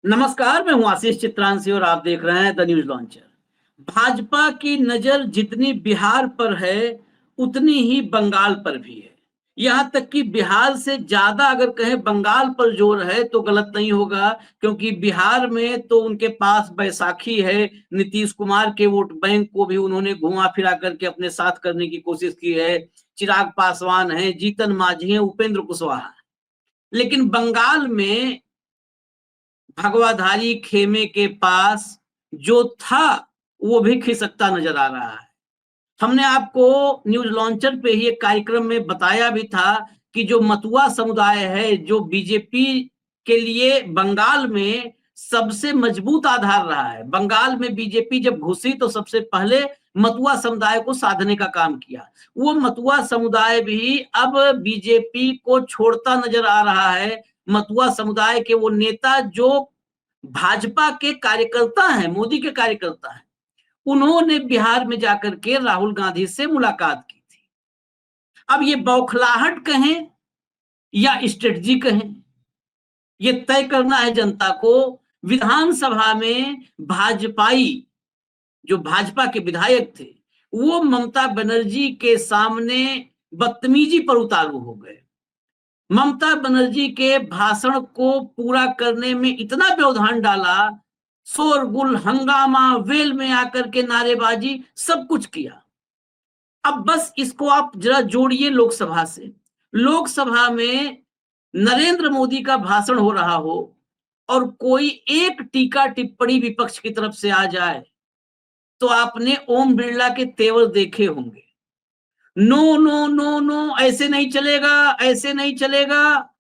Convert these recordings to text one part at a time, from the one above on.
नमस्कार, मैं हूं आशीष चित्रांशी और आप देख रहे हैं द न्यूज लॉन्चर। भाजपा की नजर जितनी बिहार पर है, उतनी ही बंगाल पर भी है। यहां तक कि बिहार से ज्यादा अगर कहें बंगाल पर जोर है तो गलत नहीं होगा, क्योंकि बिहार में तो उनके पास बैसाखी है। नीतीश कुमार के वोट बैंक को भी उन्होंने घुमा फिरा करके अपने साथ करने की कोशिश की है। चिराग पासवान है, जीतन मांझी है, उपेंद्र कुशवाहा है। लेकिन बंगाल में भगवाधारी खेमे के पास जो था वो भी खिसकता नजर आ रहा है। हमने आपको न्यूज लॉन्चर पे ही एक कार्यक्रम में बताया भी था कि जो मतुआ समुदाय है, जो बीजेपी के लिए बंगाल में सबसे मजबूत आधार रहा है। बंगाल में बीजेपी जब घुसी तो सबसे पहले मतुआ समुदाय को साधने का काम किया। वो मतुआ समुदाय भी अब बीजेपी को छोड़ता नजर आ रहा है। मतुआ समुदाय के वो नेता जो भाजपा के कार्यकर्ता हैं, मोदी के कार्यकर्ता हैं, उन्होंने बिहार में जाकर के राहुल गांधी से मुलाकात की थी। अब ये बौखलाहट कहें या स्ट्रेटजी कहें, ये तय करना है जनता को। विधानसभा में भाजपाई जो भाजपा के विधायक थे, वो ममता बनर्जी के सामने बदतमीजी पर उतारू हो गए। ममता बनर्जी के भाषण को पूरा करने में इतना व्यवधान डाला, शोरगुल, हंगामा, वेल में आकर के नारेबाजी, सब कुछ किया। अब बस इसको आप जरा जोड़िए लोकसभा से। लोकसभा में नरेंद्र मोदी का भाषण हो रहा हो और कोई एक टीका टिप्पणी विपक्ष की तरफ से आ जाए, तो आपने ओम बिरला के तेवर देखे होंगे। नो नो नो नो, ऐसे नहीं चलेगा, ऐसे नहीं चलेगा।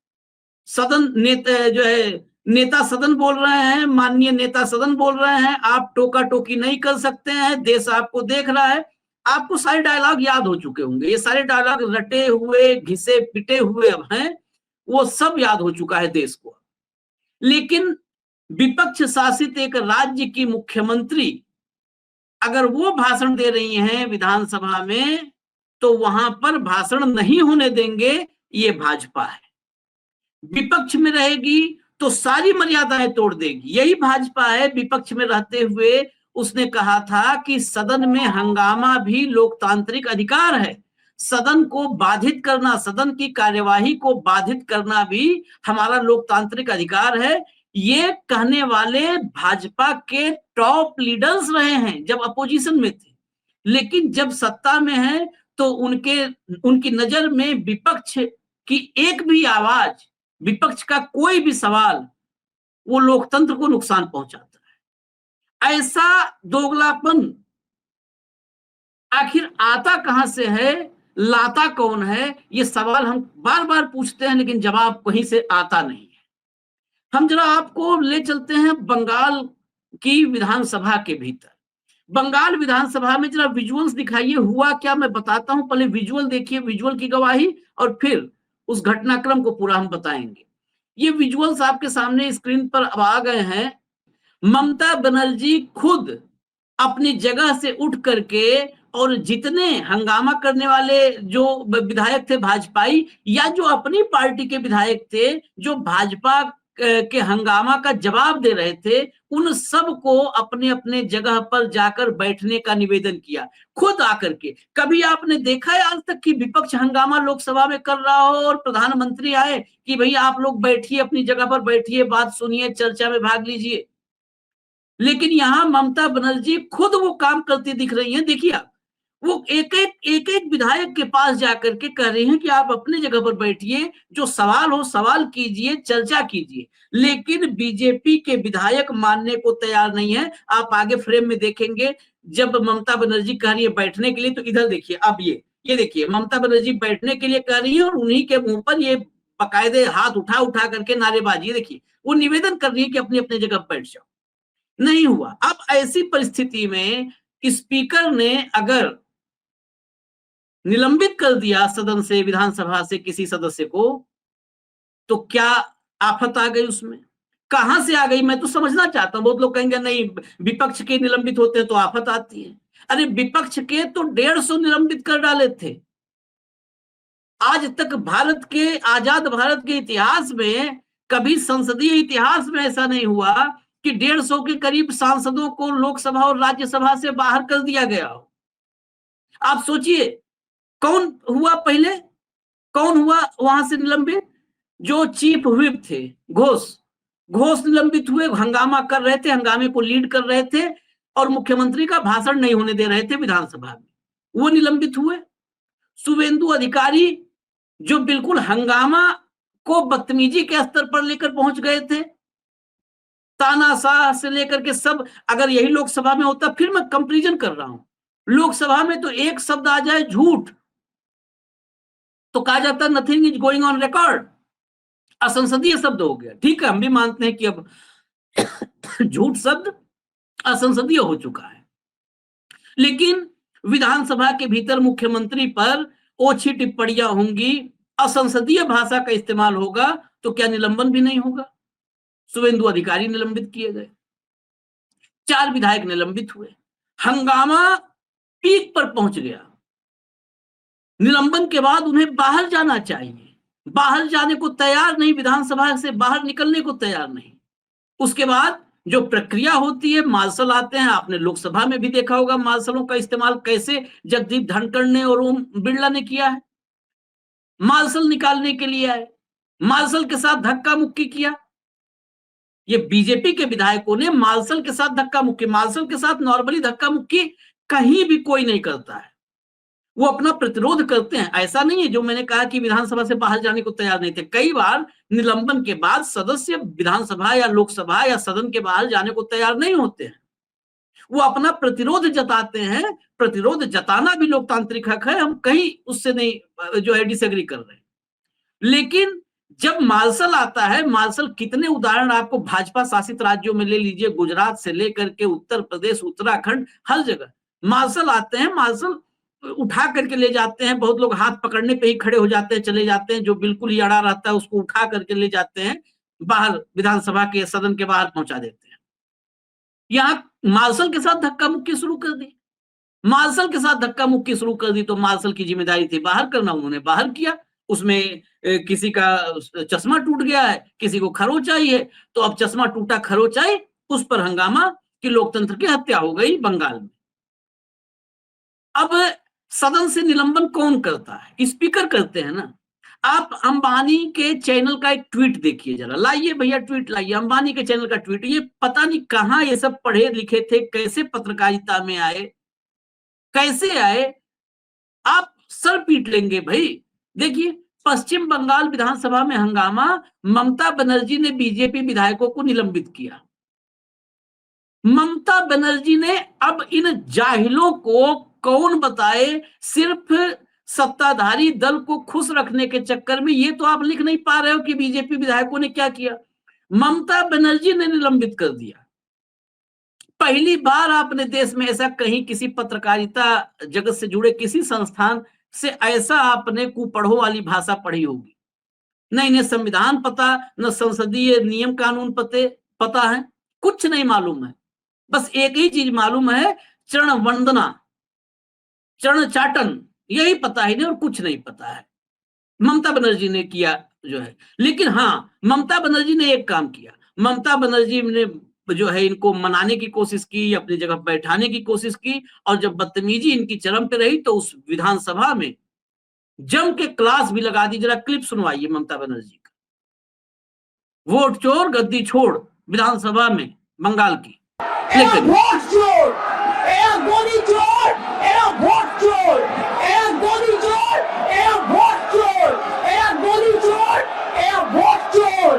सदन नेता जो है, नेता सदन बोल रहे हैं, माननीय नेता सदन बोल रहे हैं, आप टोका टोकी नहीं कर सकते हैं, देश आपको देख रहा है। आपको सारे डायलॉग याद हो चुके होंगे। ये सारे डायलॉग रटे हुए, घिसे पिटे हुए अब हैं, वो सब याद हो चुका है देश को। लेकिन विपक्ष शासित एक राज्य की मुख्यमंत्री अगर वो भाषण दे रही हैं विधानसभा में, तो वहां पर भाषण नहीं होने देंगे, ये भाजपा है। विपक्ष में रहेगी तो सारी मर्यादाएं तोड़ देगी, यही भाजपा है। विपक्ष में रहते हुए उसने कहा था कि सदन में हंगामा भी लोकतांत्रिक अधिकार है, सदन को बाधित करना, सदन की कार्यवाही को बाधित करना भी हमारा लोकतांत्रिक अधिकार है। ये कहने वाले भाजपा के टॉप लीडर्स रहे हैं जब अपोजिशन में थे, लेकिन जब सत्ता में है तो उनकी नजर में विपक्ष की एक भी आवाज, विपक्ष का कोई भी सवाल, वो लोकतंत्र को नुकसान पहुंचाता है। ऐसा दोगलापन आखिर आता कहां से है, लाता कौन है, ये सवाल हम बार बार पूछते हैं, लेकिन जवाब कहीं से आता नहीं है। हम जरा आपको ले चलते हैं बंगाल की विधानसभा के भीतर। बंगाल विधानसभा में जरा विजुअल्स दिखाइए, हुआ क्या मैं बताता हूं। पहले विजुअल देखिए, विजुअल की गवाही, और फिर उस घटनाक्रम को पूरा हम बताएंगे। ये विजुअल्स आपके सामने स्क्रीन पर अब आ गए हैं। ममता बनर्जी खुद अपनी जगह से उठ करके, और जितने हंगामा करने वाले जो विधायक थे भाजपाई, या जो अपनी पार्टी के विधायक थे जो भाजपा के हंगामा का जवाब दे रहे थे, उन सब को अपने अपने जगह पर जाकर बैठने का निवेदन किया खुद आकर के। कभी आपने देखा है आज तक कि विपक्ष हंगामा लोकसभा में कर रहा हो और प्रधानमंत्री आए कि भाई आप लोग बैठिए, अपनी जगह पर बैठिए, बात सुनिए, चर्चा में भाग लीजिए। लेकिन यहां ममता बनर्जी खुद वो काम करती दिख रही हैं। देखिए आप, वो एक एक विधायक के पास जाकर के कह रही हैं कि आप अपनी जगह पर बैठिए, जो सवाल हो सवाल कीजिए, चर्चा कीजिए। लेकिन बीजेपी के विधायक मानने को तैयार नहीं है। आप आगे फ्रेम में देखेंगे, जब ममता बनर्जी कह रही है बैठने के लिए, तो इधर देखिए, अब ये देखिए, ममता बनर्जी बैठने के लिए कह रही है और उन्हीं के मुंह पर ये बाकायदे हाथ उठा उठा करके नारेबाजी। देखिए, वो निवेदन कर रही है कि अपनी अपनी जगह पर बैठ जाओ। नहीं हुआ। अब ऐसी परिस्थिति में स्पीकर ने अगर निलंबित कर दिया सदन से, विधानसभा से किसी सदस्य को, तो क्या आफत आ गई उसमें? कहां से आ गई मैं तो समझना चाहता हूं। बहुत लोग कहेंगे नहीं, विपक्ष के निलंबित होते हैं तो आफत आती है। अरे विपक्ष के तो 150 निलंबित कर डाले थे। आज तक भारत के, आजाद भारत के इतिहास में कभी संसदीय इतिहास में ऐसा नहीं हुआ कि 150 के करीब सांसदों को लोकसभा और राज्यसभा से बाहर कर दिया गया हो। आप सोचिए, कौन हुआ पहले, कौन हुआ वहां से निलंबित? जो चीफ व्हिप थे, घोष। घोष निलंबित हुए, हंगामा कर रहे थे, हंगामे को लीड कर रहे थे और मुख्यमंत्री का भाषण नहीं होने दे रहे थे विधानसभा में, वो निलंबित हुए। शुभेंदु अधिकारी जो बिल्कुल हंगामा को बदतमीजी के स्तर पर लेकर पहुंच गए थे, तानाशाह से लेकर के सब, अगर यही लोकसभा में होता, फिर मैं कंपैरिजन कर रहा हूं, लोकसभा में तो एक शब्द आ जाए झूठ तो कहा जाता है nothing is going on record, असंसदीय शब्द हो गया। ठीक है, हम भी मानते हैं कि अब झूठ शब्द असंसदीय हो चुका है, लेकिन विधानसभा के भीतर मुख्यमंत्री पर ओछी टिप्पणियां होंगी, असंसदीय भाषा का इस्तेमाल होगा, तो क्या निलंबन भी नहीं होगा? शुभेंदु अधिकारी निलंबित किए गए, 4 विधायक निलंबित हुए, हंगामा पीक पर पहुंच गया। निलंबन के बाद उन्हें बाहर जाना चाहिए, बाहर जाने को तैयार नहीं, विधानसभा से बाहर निकलने को तैयार नहीं। उसके बाद जो प्रक्रिया होती है, मार्शल आते हैं, आपने लोकसभा में भी देखा होगा मार्शलों का इस्तेमाल कैसे जगदीप धनखड़ ने और ओम बिरला ने किया है। मार्शल निकालने के लिए आए, मार्शल के साथ धक्का मुक्की किया। ये बीजेपी के विधायकों ने मार्शल के साथ धक्का मुक्की, मार्शल के साथ नॉर्मली धक्का मुक्की कहीं भी कोई नहीं करता है, वो अपना प्रतिरोध करते हैं। ऐसा नहीं है जो मैंने कहा कि विधानसभा से बाहर जाने को तैयार नहीं थे, कई बार निलंबन के बाद सदस्य विधानसभा या लोकसभा या सदन के बाहर जाने को तैयार नहीं होते हैं, वो अपना प्रतिरोध जताते हैं। प्रतिरोध जताना भी लोकतांत्रिक हक है, हम कहीं उससे नहीं जो है डिसएग्री कर रहे हैं। लेकिन जब मार्शल आता है, मार्शल कितने उदाहरण आपको भाजपा शासित राज्यों में ले लीजिए, गुजरात से लेकर के उत्तर प्रदेश, उत्तराखंड, हर जगह मार्शल आते हैं, मार्शल उठा करके ले जाते हैं। बहुत लोग हाथ पकड़ने पे ही खड़े हो जाते हैं, चले जाते हैं, जो बिल्कुल ही अड़ा रहता है उसको उठा करके ले जाते हैं, बाहर विधानसभा के सदन के बाहर पहुंचा देते हैं। यहाँ मार्शल के साथ धक्का मुक्की शुरू कर दी, मार्शल के साथ धक्का मुक्की शुरू कर दी, तो मार्शल की जिम्मेदारी थी बाहर करना, उन्होंने बाहर किया। उसमें किसी का चश्मा टूट गया है, किसी को खरोच आई है, तो अब चश्मा टूटा खरोच आई, उस पर हंगामा कि लोकतंत्र की हत्या हो गई बंगाल में। अब सदन से निलंबन कौन करता है? स्पीकर करते हैं ना। आप अंबानी के चैनल का एक ट्वीट देखिए जरा, लाइए भैया ट्वीट लाइए, अंबानी के चैनल का ट्वीट। ये पता नहीं कहां ये सब पढ़े लिखे थे, कैसे पत्रकारिता में आए, कैसे आए, आप सर पीट लेंगे भाई। देखिए, पश्चिम बंगाल विधानसभा में हंगामा, ममता बनर्जी ने बीजेपी विधायकों को निलंबित किया। ममता बनर्जी ने, अब इन जाहिलों को कौन बताए, सिर्फ सत्ताधारी दल को खुश रखने के चक्कर में, ये तो आप लिख नहीं पा रहे हो कि बीजेपी विधायकों ने क्या किया। ममता बनर्जी ने निलंबित कर दिया। पहली बार आपने देश में ऐसा कहीं किसी पत्रकारिता जगत से जुड़े किसी संस्थान से ऐसा आपने कुपढ़ो वाली भाषा पढ़ी होगी। न इन्हें संविधान पता, न संसदीय नियम कानून पता है, कुछ नहीं मालूम है। बस एक ही चीज मालूम है, चरण वंदना, चरण चाटन, यही पता है, नहीं और कुछ नहीं पता है। ममता बनर्जी ने किया जो है। लेकिन हाँ, ममता बनर्जी ने एक काम किया, ममता बनर्जी ने जो है इनको मनाने की कोशिश की, अपनी जगह बैठाने की कोशिश की, और जब बदतमीजी इनकी चरम पे रही तो उस विधानसभा में जम के क्लास भी लगा दी। जरा क्लिप सुनवाइए ममता बनर्जी का, वोट चोर गद्दी छोड़, विधानसभा में बंगाल की। ভোট চোর, এরা গদি চোর, এরা ভোট চোর, এরা গদি চোর, এরা ভোট চোর, এরা গদি চোর, এরা ভোট চোর,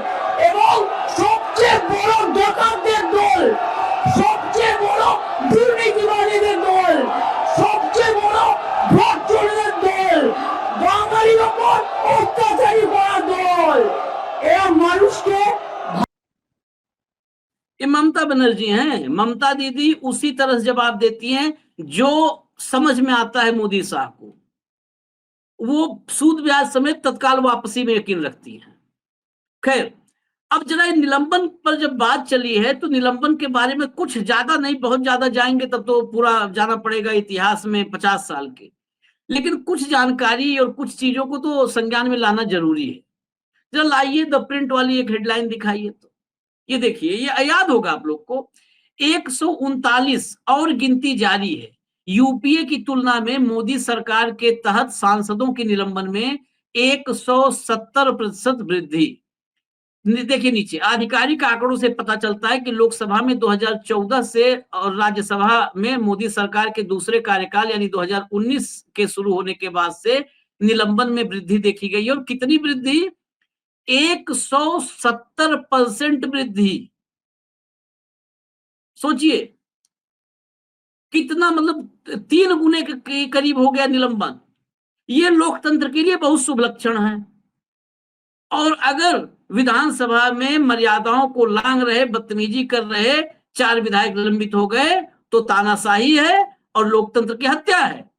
এবং সবচেয়ে বড় ডাকাতদের দল, সবচেয়ে বড় দুর্নীতিবাদীদের দল, সবচেয়ে বড় ভোট চোরদের দল, বাঙালির ওপর অত্যাচারী করার দল। এরা মানুষকে ये ममता बनर्जी हैं। ममता दीदी उसी तरह से जवाब देती हैं जो समझ में आता है मोदी शाह को। वो सूद ब्याज समेत तत्काल वापसी में यकीन रखती हैं। खैर, अब जरा निलंबन पर जब बात चली है तो निलंबन के बारे में कुछ ज्यादा नहीं, बहुत ज्यादा जाएंगे तब तो पूरा जाना पड़ेगा इतिहास में 50 साल के, लेकिन कुछ जानकारी और कुछ चीजों को तो संज्ञान में लाना जरूरी है। जरा लाइए द प्रिंट वाली एक हेडलाइन दिखाइए। तो ये देखिए, ये याद होगा आप लोग को, 139 और गिनती जारी है। यूपीए की तुलना में मोदी सरकार के तहत सांसदों के निलंबन में 170% वृद्धि। देखिए नीचे आधिकारिक आंकड़ों से पता चलता है कि लोकसभा में 2014 से और राज्यसभा में मोदी सरकार के दूसरे कार्यकाल यानी 2019 के शुरू होने के बाद से निलंबन में वृद्धि देखी गई। और कितनी वृद्धि? 170% वृद्धि। सोचिए कितना, मतलब 3 गुने के करीब हो गया निलंबन। ये लोकतंत्र के लिए बहुत शुभ लक्षण है। और अगर विधानसभा में मर्यादाओं को लांघ रहे, बदतमीजी कर रहे 4 विधायक निलंबित हो गए तो तानाशाही है और लोकतंत्र की हत्या है।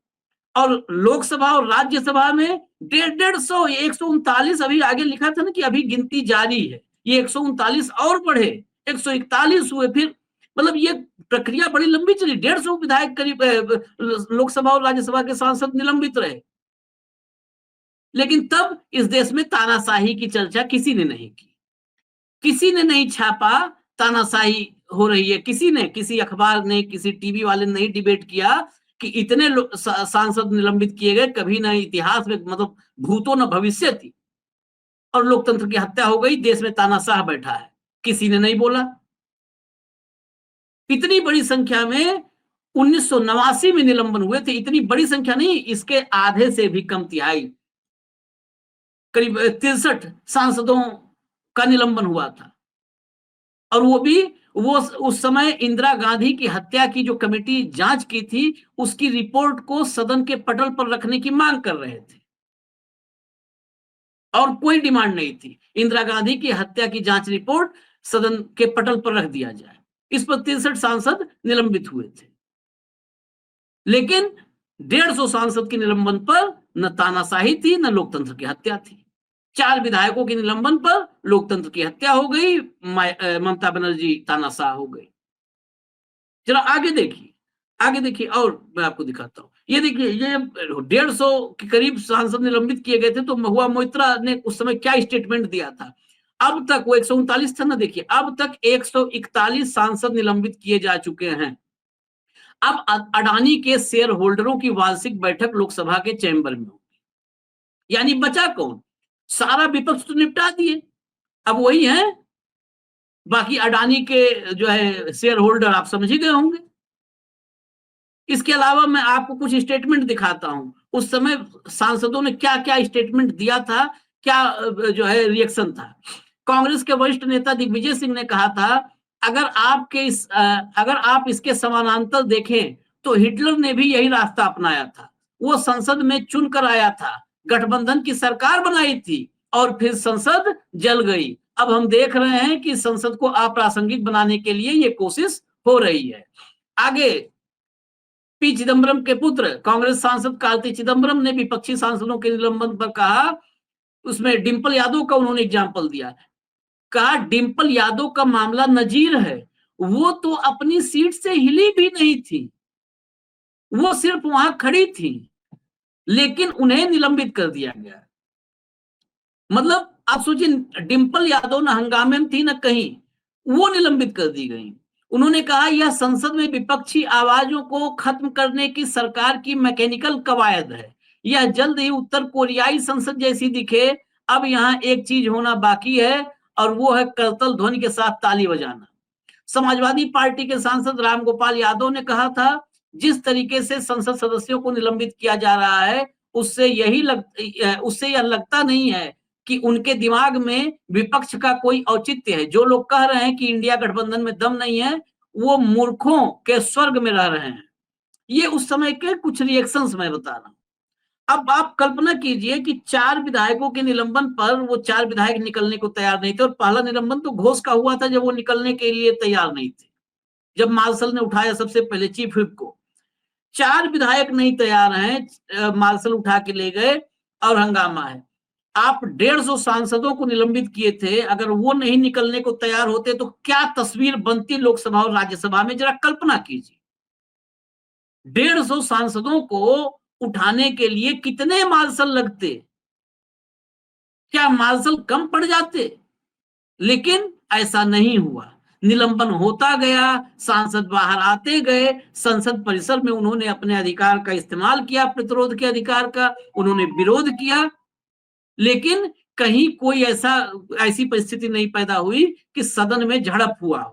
और लोकसभा और राज्यसभा में 150, 139, अभी आगे लिखा था ना कि अभी गिनती जारी है, ये 139 और बढ़े, 141 हुए। फिर मतलब ये प्रक्रिया बड़ी लंबी चली, 150 विधायक करीब लोकसभा और राज्यसभा के सांसद निलंबित रहे। लेकिन तब इस देश में तानाशाही की चर्चा किसी ने नहीं की, किसी ने नहीं छापा तानाशाही हो रही है, किसी ने, किसी अखबार ने, किसी टीवी वाले ने नहीं डिबेट किया कि इतने सांसद निलंबित किए गए, कभी ना इतिहास में, मतलब भूतो न भविष्य थी, और लोकतंत्र की हत्या हो गई, देश में तानाशाह बैठा है, किसी ने नहीं बोला। इतनी बड़ी संख्या में 1989 में निलंबन हुए थे, इतनी बड़ी संख्या नहीं, इसके आधे से भी कम, तिहाई, करीब 63 सांसदों का निलंबन हुआ था। और वो भी, वो उस समय इंदिरा गांधी की हत्या की जो कमेटी जांच की थी, उसकी रिपोर्ट को सदन के पटल पर रखने की मांग कर रहे थे, और कोई डिमांड नहीं थी इंदिरा गांधी की हत्या की जांच रिपोर्ट सदन के पटल पर रख दिया जाए। इस पर 63 सांसद निलंबित हुए थे। लेकिन 150 सांसद के निलंबन पर न तानाशाही थी, न लोकतंत्र की हत्या थी। 4 विधायकों के निलंबन पर लोकतंत्र की हत्या हो गई, ममता बनर्जी तानाशाह हो गई। जरा आगे देखिए, आगे देखिए, और मैं आपको दिखाता हूं। ये देखिए, ये 150 के करीब सांसद निलंबित किए गए थे, तो महुआ मोइत्रा ने उस समय क्या स्टेटमेंट दिया था। अब तक वो 139 था ना, देखिए अब तक 141 सांसद निलंबित किए जा चुके हैं। अब अडानी के शेयर होल्डरों की वार्षिक बैठक लोकसभा के चैम्बर में होगी। यानी बचा कौन? सारा विपक्ष तो निपटा दिए, अब वही है। बाकी अडानी के जो है शेयर होल्डर, आप समझ ही गए होंगे। इसके अलावा मैं आपको कुछ स्टेटमेंट दिखाता हूं, उस समय सांसदों ने क्या क्या स्टेटमेंट दिया था, क्या जो है रिएक्शन था। कांग्रेस के वरिष्ठ नेता दिग्विजय सिंह ने कहा था, अगर आप इसके समानांतर देखें तो हिटलर ने भी यही रास्ता अपनाया था। वो संसद में चुनकर आया था, गठबंधन की सरकार बनाई थी, और फिर संसद जल गई। अब हम देख रहे हैं कि संसद को अप्रासंगिक बनाने के लिए ये कोशिश हो रही है। आगे, पी चिदम्बरम के पुत्र कांग्रेस सांसद कार्ति चिदम्बरम ने विपक्षी सांसदों के निलंबन पर कहा, उसमें डिंपल यादव का उन्होंने एग्जाम्पल दिया, कहा डिंपल यादव का मामला नजीर है, वो तो अपनी सीट से हिली भी नहीं थी, वो सिर्फ वहां खड़ी थी, लेकिन उन्हें निलंबित कर दिया गया। मतलब आप सोचिए, डिंपल यादव न हंगामे में थी न कहीं, वो निलंबित कर दी गई। उन्होंने कहा, यह संसद में विपक्षी आवाजों को खत्म करने की सरकार की मैकेनिकल कवायद है, यह जल्द ही उत्तर कोरियाई संसद जैसी दिखे। अब यहाँ एक चीज होना बाकी है, और वो है करतल ध्वनि के साथ ताली बजाना। समाजवादी पार्टी के सांसद रामगोपाल यादव ने कहा था, जिस तरीके से संसद सदस्यों को निलंबित किया जा रहा है, उससे यह लगता नहीं है कि उनके दिमाग में विपक्ष का कोई औचित्य है। जो लोग कह रहे हैं कि इंडिया गठबंधन में दम नहीं है, वो मूर्खों के स्वर्ग में रह रहे हैं। ये उस समय के कुछ रिएक्शंस मैं बता रहा हूं। अब आप कल्पना कीजिए कि 4 विधायकों के निलंबन पर वो 4 विधायक निकलने को तैयार नहीं थे, और पहला निलंबन तो घोष का हुआ था जब वो निकलने के लिए तैयार नहीं थे, जब मार्शल ने उठाया सबसे पहले चीफ व्हिप को। 4 विधायक नहीं तैयार हैं, मार्शल उठा के ले गए और हंगामा है। आप 150 सांसदों को निलंबित किए थे, अगर वो नहीं निकलने को तैयार होते तो क्या तस्वीर बनती लोकसभा और राज्यसभा में, जरा कल्पना कीजिए। 150 सांसदों को उठाने के लिए कितने मार्शल लगते, क्या मार्शल कम पड़ जाते? लेकिन ऐसा नहीं हुआ, निलंबन होता गया, सांसद बाहर आते गए, संसद परिसर में उन्होंने अपने अधिकार का इस्तेमाल किया, प्रतिरोध के अधिकार का, उन्होंने विरोध किया, लेकिन कहीं कोई ऐसी परिस्थिति नहीं पैदा हुई कि सदन में झड़प हुआ।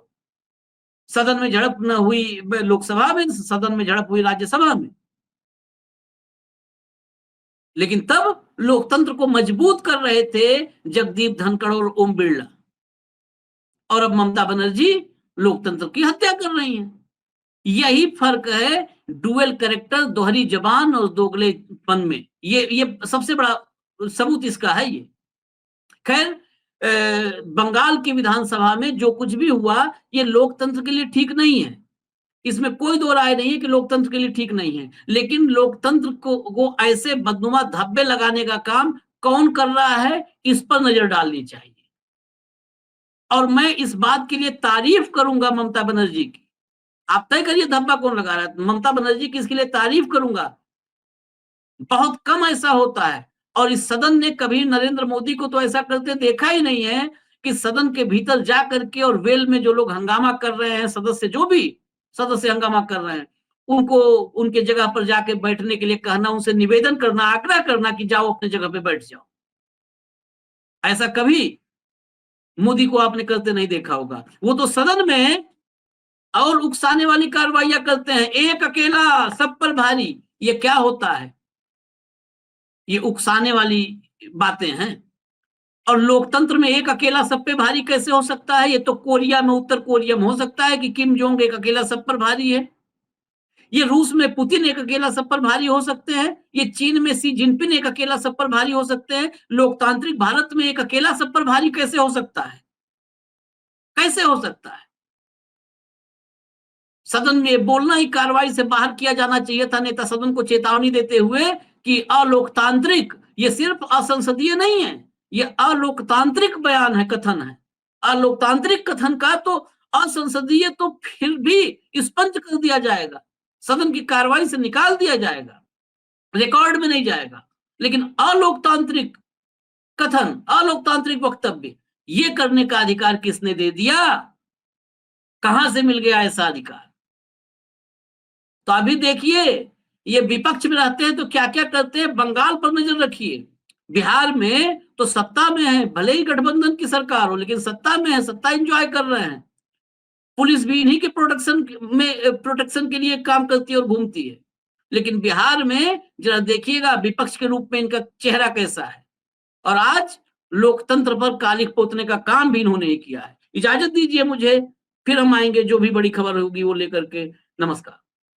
सदन में झड़प न हुई लोकसभा में, सदन में झड़प हुई राज्यसभा में। लेकिन तब लोकतंत्र को मजबूत कर रहे थे जगदीप धनखड़ और ओम बिरला, और अब ममता बनर्जी लोकतंत्र की हत्या कर रही हैं। यही फर्क है डुअल कैरेक्टर, दोहरी जबान और दोगलेपन में। ये सबसे बड़ा सबूत इसका है। ये खैर, बंगाल की विधानसभा में जो कुछ भी हुआ ये लोकतंत्र के लिए ठीक नहीं है, इसमें कोई दो राय नहीं है कि लोकतंत्र के लिए ठीक नहीं है। लेकिन लोकतंत्र को ऐसे बदनुमा धब्बे लगाने का काम कौन कर रहा है, इस पर नजर डालनी चाहिए। और मैं इस बात के लिए तारीफ करूंगा ममता बनर्जी की। आप तय करिए धब्बा कौन लगा रहा है। ममता बनर्जी की इसके लिए तारीफ करूंगा। बहुत कम ऐसा होता है, और इस सदन ने कभी नरेंद्र मोदी को तो ऐसा करते देखा ही नहीं है कि सदन के भीतर जा करके और वेल में जो लोग हंगामा कर रहे हैं, सदस्य जो भी सदस्य हंगामा कर रहे हैं, उनको उनके जगह पर जाके बैठने के लिए कहना, उनसे निवेदन करना, आग्रह करना कि जाओ अपने जगह पे बैठ जाओ। ऐसा कभी मोदी को आपने करते नहीं देखा होगा। वो तो सदन में और उकसाने वाली कार्रवाइयां करते हैं, एक अकेला सब पर भारी। ये क्या होता है? ये उकसाने वाली बातें हैं। और लोकतंत्र में एक अकेला सब पे भारी कैसे हो सकता है? ये तो कोरिया में, उत्तर कोरिया में हो सकता है कि किम जोंग एक अकेला सब पर भारी है। ये रूस में पुतिन एक अकेला सब पर भारी हो सकते हैं। ये चीन में शी जिनपिंग एक अकेला सब पर भारी हो सकते हैं। लोकतांत्रिक भारत में एक अकेला सब पर भारी कैसे हो सकता है? कैसे हो सकता है? सदन में बोलना ही कार्रवाई से बाहर किया जाना चाहिए था, नेता सदन को चेतावनी देते हुए कि अलोकतांत्रिक, ये सिर्फ असंसदीय नहीं है, ये अलोकतांत्रिक बयान है, कथन है। अलोकतांत्रिक कथन का तो असंसदीय तो फिर भी स्पंज कर दिया जाएगा, सदन की कार्रवाई से निकाल दिया जाएगा, रिकॉर्ड में नहीं जाएगा। लेकिन अलोकतांत्रिक कथन, अलोकतांत्रिक वक्तव्य, ये करने का अधिकार किसने दे दिया? कहां से मिल गया ऐसा अधिकार? तो अभी देखिए, ये विपक्ष में रहते हैं तो क्या क्या करते हैं। बंगाल पर नजर रखिए, बिहार में तो सत्ता में है, भले ही गठबंधन की सरकार हो, लेकिन सत्ता में है, सत्ता एंजॉय कर रहे हैं। पुलिस भी इन्हीं के प्रोटेक्शन के लिए काम करती है और घूमती है। लेकिन बिहार में जरा देखिएगा विपक्ष के रूप में इनका चेहरा कैसा है। और आज लोकतंत्र पर कालिख पोतने का काम भी इन्होंने ही किया है। इजाजत दीजिए मुझे, फिर हम आएंगे, जो भी बड़ी खबर होगी वो लेकर के। नमस्कार।